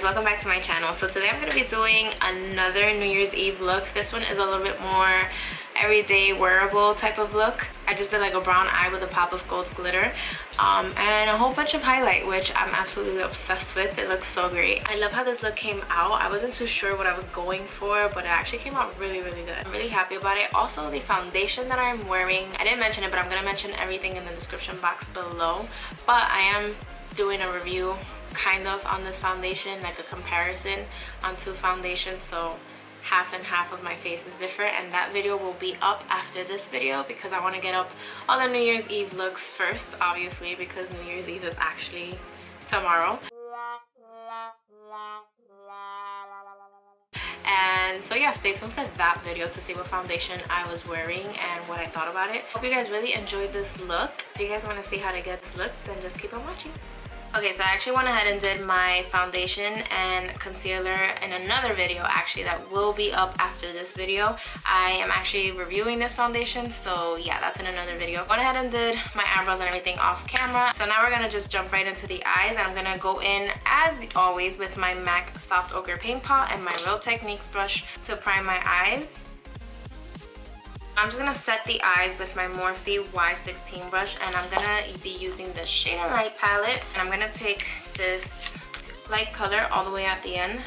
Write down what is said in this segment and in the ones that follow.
welcome back to my channel. So today I'm going to be doing another New Year's Eve look. This one is a little bit more everyday wearable type of look. I just did like a brown eye with a pop of gold glitter and a whole bunch of highlight, which I'm absolutely obsessed with. It looks so great. I love how this look came out. I wasn't too sure what I was going for, but it actually came out really good. I'm really happy about it. Also, the foundation that I'm wearing, I didn't mention it, but I'm going to mention everything in the description box below. But I am doing a review kind of on this foundation, like a comparison on two foundations, so half and half of my face is different, and that video will be up after this video because I want to get up all the New Year's Eve looks first, obviously, because New Year's Eve is actually tomorrow. And so yeah, stay tuned for that video to see what foundation I was wearing and what I thought about it. Hope you guys really enjoyed this look. If you guys want to see how to get this look, then just keep on watching. Okay, so I actually went ahead and did my foundation and concealer in another video actually that will be up after this video. I am actually reviewing this foundation, so yeah, that's in another video. Went ahead and did my eyebrows and everything off camera. So now we're gonna just jump right into the eyes. I'm gonna go in, as always, with my MAC Soft Ochre Paint Pot and my Real Techniques brush to prime my eyes. I'm just gonna set the eyes with my Morphe Y16 brush, and I'm gonna be using the Shade and Light palette, and I'm gonna take this light color all the way at the end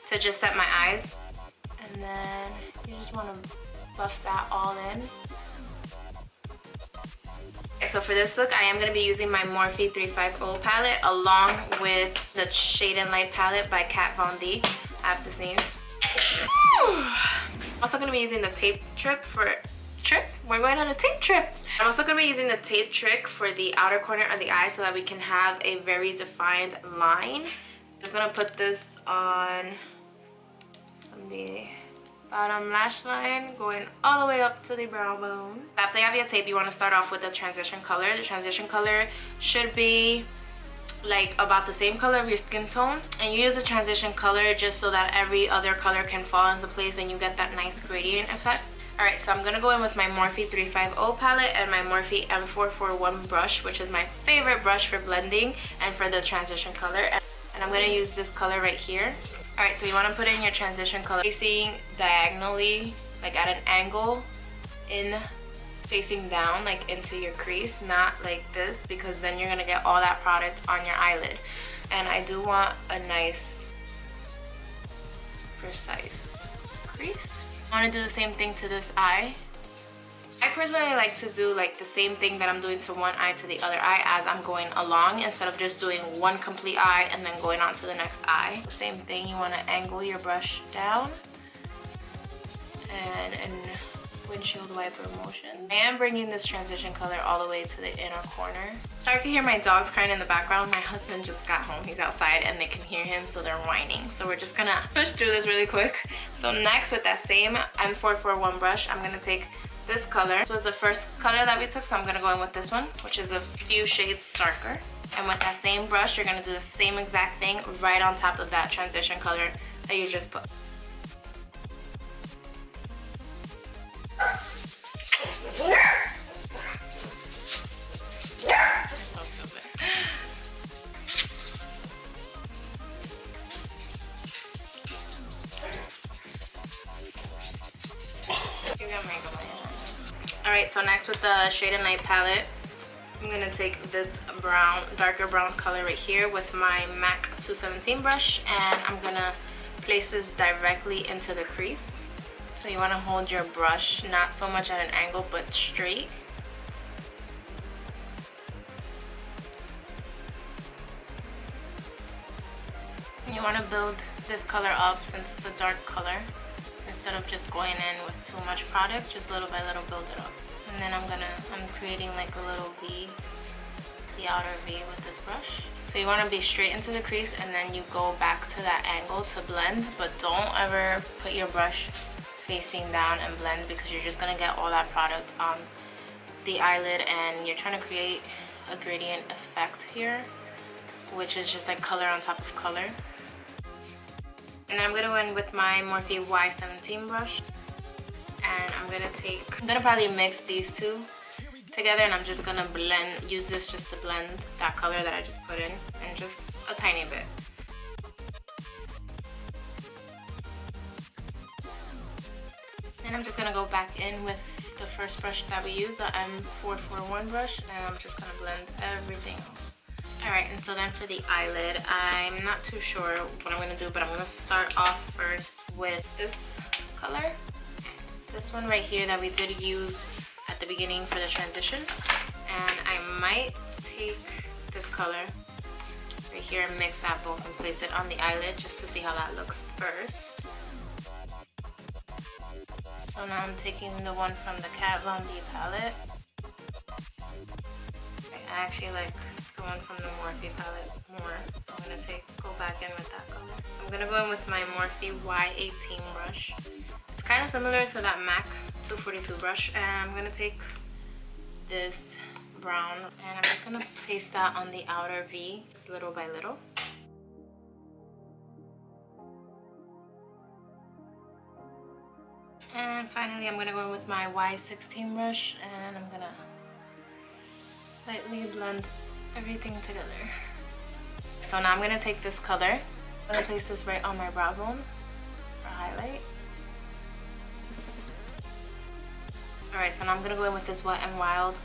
to just set my eyes, and then you just want to buff that all in. Okay, so for this look, I am gonna be using my Morphe 350 palette along with the Shade and Light palette by Kat Von D. I have to sneeze. I'm also gonna be using the tape trick for we're going on a tape trip. I'm also going to be using the tape trick for the outer corner of the eye so that we can have a very defined line. I'm just going to put this on the bottom lash line, going all the way up to the brow bone. After you have your tape, you want to start off with the transition color. The transition color should be like about the same color of your skin tone, and you use the transition color just so that every other color can fall into place and you get that nice gradient effect. Alright, so I'm going to go in with my Morphe 350 palette and my Morphe M441 brush, which is my favorite brush for blending and for the transition color. And I'm going to use this color right here. Alright, so you want to put in your transition color facing diagonally, like at an angle, in facing down, like into your crease, not like this, because then you're going to get all that product on your eyelid. And I do want a nice, precise crease. I want to do the same thing to this eye. I personally like to do like the same thing that I'm doing to one eye to the other eye as I'm going along, instead of just doing one complete eye and then going on to the next eye. Same thing, you want to angle your brush down and in windshield wiper motion. I am bringing this transition color all the way to the inner corner. Sorry if you hear my dogs crying in the background. My husband just got home. He's outside and they can hear him, so they're whining. So we're just gonna push through this really quick. So next, with that same M441 brush, I'm gonna take this color. This was the first color that we took, so I'm gonna go in with this one, which is a few shades darker. And with that same brush, you're gonna do the same exact thing right on top of that transition color that you just put. Alright, so next with the Shade and Light palette, I'm going to take this brown, darker brown color right here with my MAC 217 brush, and I'm going to place this directly into the crease. So you want to hold your brush not so much at an angle but straight. And you want to build this color up since it's a dark color. Instead of just going in with too much product, just little by little build it up. And then I'm creating like a little V, the outer V with this brush. So you want to be straight into the crease and then you go back to that angle to blend, but don't ever put your brush facing down and blend, because you're just going to get all that product on the eyelid, and you're trying to create a gradient effect here, which is just like color on top of color. And then I'm going to go in with my Morphe Y17 brush, and I'm gonna probably mix these two together, and I'm just gonna use this just to blend that color that I just put in, and just a tiny bit. And I'm just gonna go back in with the first brush that we used, the M441 brush, and I'm just gonna blend everything out. Alright, and so then for the eyelid, I'm not too sure what I'm gonna do, but I'm gonna start off first with this color. This one right here that we did use at the beginning for the transition. And I might take this color right here and mix that both and place it on the eyelid just to see how that looks first. So now I'm taking the one from the Kat Von D palette. I actually like the one from the Morphe palette more. So I'm gonna go back in with that color. So I'm gonna go in with my Morphe Y18 brush. It's kind of similar to that MAC 242 brush, and I'm gonna take this brown and I'm just gonna place that on the outer V, just little by little. And finally, I'm gonna go in with my Y16 brush and I'm gonna lightly blend everything together. So now I'm gonna take this color. I'm gonna place this right on my brow bone for highlight. Alright, so now I'm gonna go in with this Wet n Wild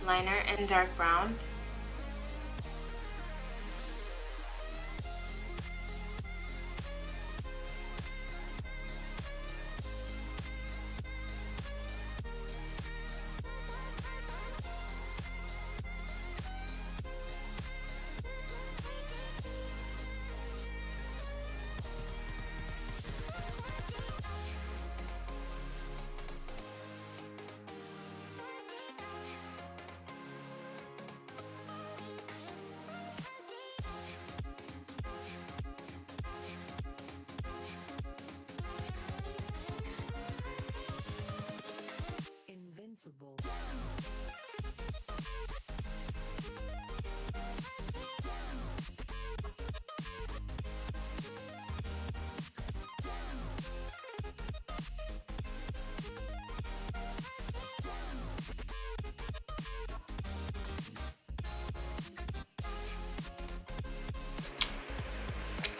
liner in dark brown.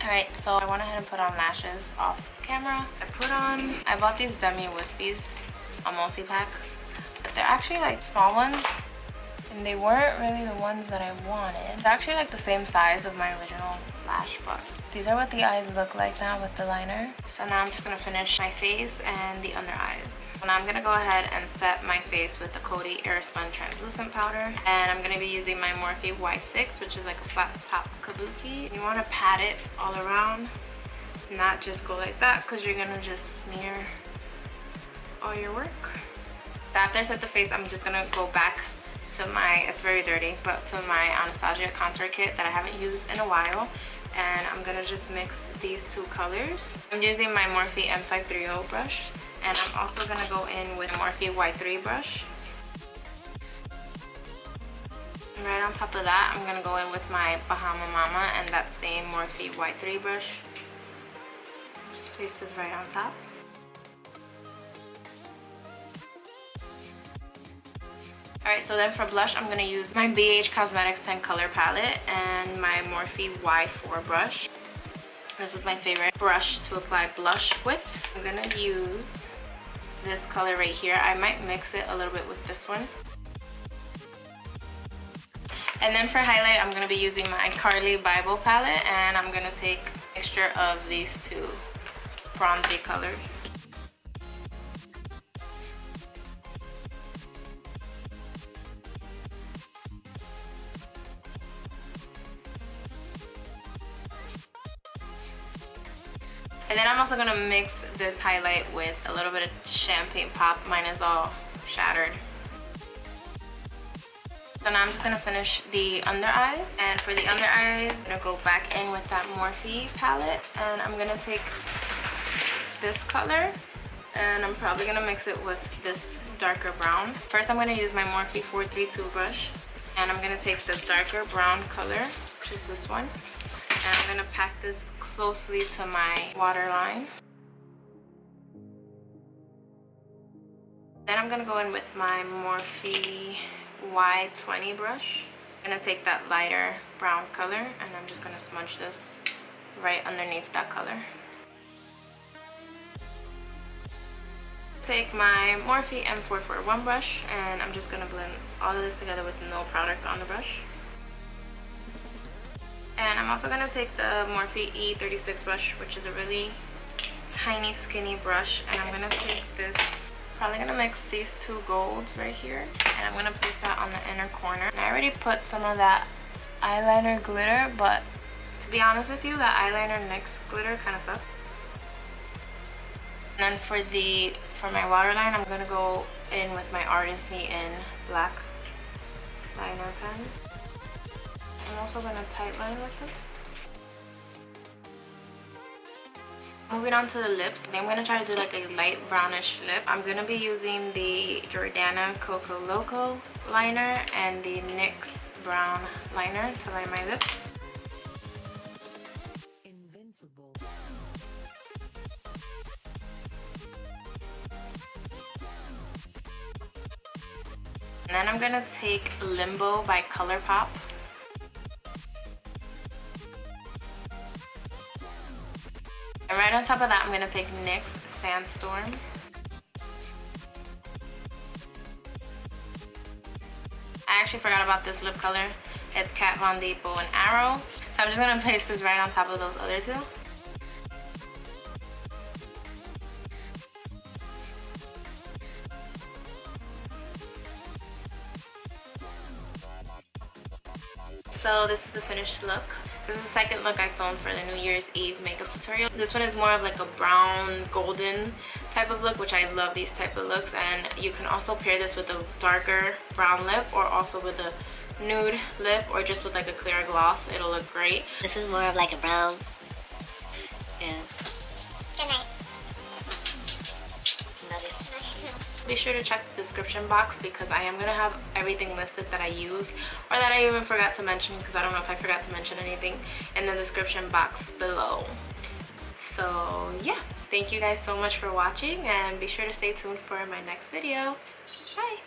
Alright, so I went ahead and put on lashes off camera. I bought these dummy Wispies, a multi-pack, but they're actually like small ones, and they weren't really the ones that I wanted. They're actually like the same size of my original lash, but these are what the eyes look like now with the liner. So now I'm just gonna finish my face and the under eyes. So now I'm gonna go ahead and set my face with the Coty AirSpun translucent powder, and I'm gonna be using my Morphe Y6, which is like a flat top kabuki. You want to pat it all around, not just go like that, because you're gonna just smear all your work. So after I set the face, I'm just gonna go back to my, it's very dirty, but to my Anastasia Contour Kit that I haven't used in a while, and I'm gonna just mix these two colors. I'm using my Morphe M530 brush, and I'm also gonna go in with Morphe Y3 brush. And right on top of that, I'm gonna go in with my Bahama Mama and that same Morphe Y3 brush. Just place this right on top. Alright, so then for blush, I'm gonna use my BH Cosmetics 10 color palette and my Morphe Y4 brush. This is my favorite brush to apply blush with. I'm gonna use this color right here. I might mix it a little bit with this one. And then for highlight, I'm going to be using my Carli Bybel palette, and I'm going to take a mixture of these two bronzy colors. And then I'm also going to mix this highlight with a little bit of Champagne Pop. Mine is all shattered. So now I'm just going to finish the under eyes. And for the under eyes, I'm going to go back in with that Morphe palette. And I'm going to take this color, and I'm probably going to mix it with this darker brown. First, I'm going to use my Morphe 432 brush. And I'm going to take the darker brown color, which is this one. And I'm going to pack this closely to my waterline. Then I'm going to go in with my Morphe Y20 brush. I'm going to take that lighter brown color, and I'm just going to smudge this right underneath that color. Take my Morphe M441 brush and I'm just going to blend all of this together with no product on the brush. And I'm also going to take the Morphe E36 brush, which is a really tiny skinny brush, and I'm going to take this, probably going to mix these two golds right here, and I'm going to place that on the inner corner. And I already put some of that eyeliner glitter, but to be honest with you, that eyeliner NYX glitter kind of sucks. And then for my waterline, I'm going to go in with my Ardency Inn black liner pen. I'm also going to tightline with this. Moving on to the lips, I'm going to try to do like a light brownish lip. I'm going to be using the Jordana Coco Loco liner and the NYX brown liner to line my lips. Invincible. And then I'm going to take Limbo by ColourPop. And right on top of that, I'm going to take NYX Sandstorm. I actually forgot about this lip color. It's Kat Von D Bow and Arrow. So I'm just going to place this right on top of those other two. So this is the finished look. This is the second look I filmed for the New Year's Eve makeup tutorial. This one is more of like a brown golden type of look, which I love these type of looks. And you can also pair this with a darker brown lip or also with a nude lip or just with like a clear gloss. It'll look great. This is more of like a brown. Yeah. Good night. Love it. Be sure to check the description box because I am going to have everything listed that I use or that I even forgot to mention, because I don't know if I forgot to mention anything, in the description box below. So yeah, thank you guys so much for watching and be sure to stay tuned for my next video. Bye!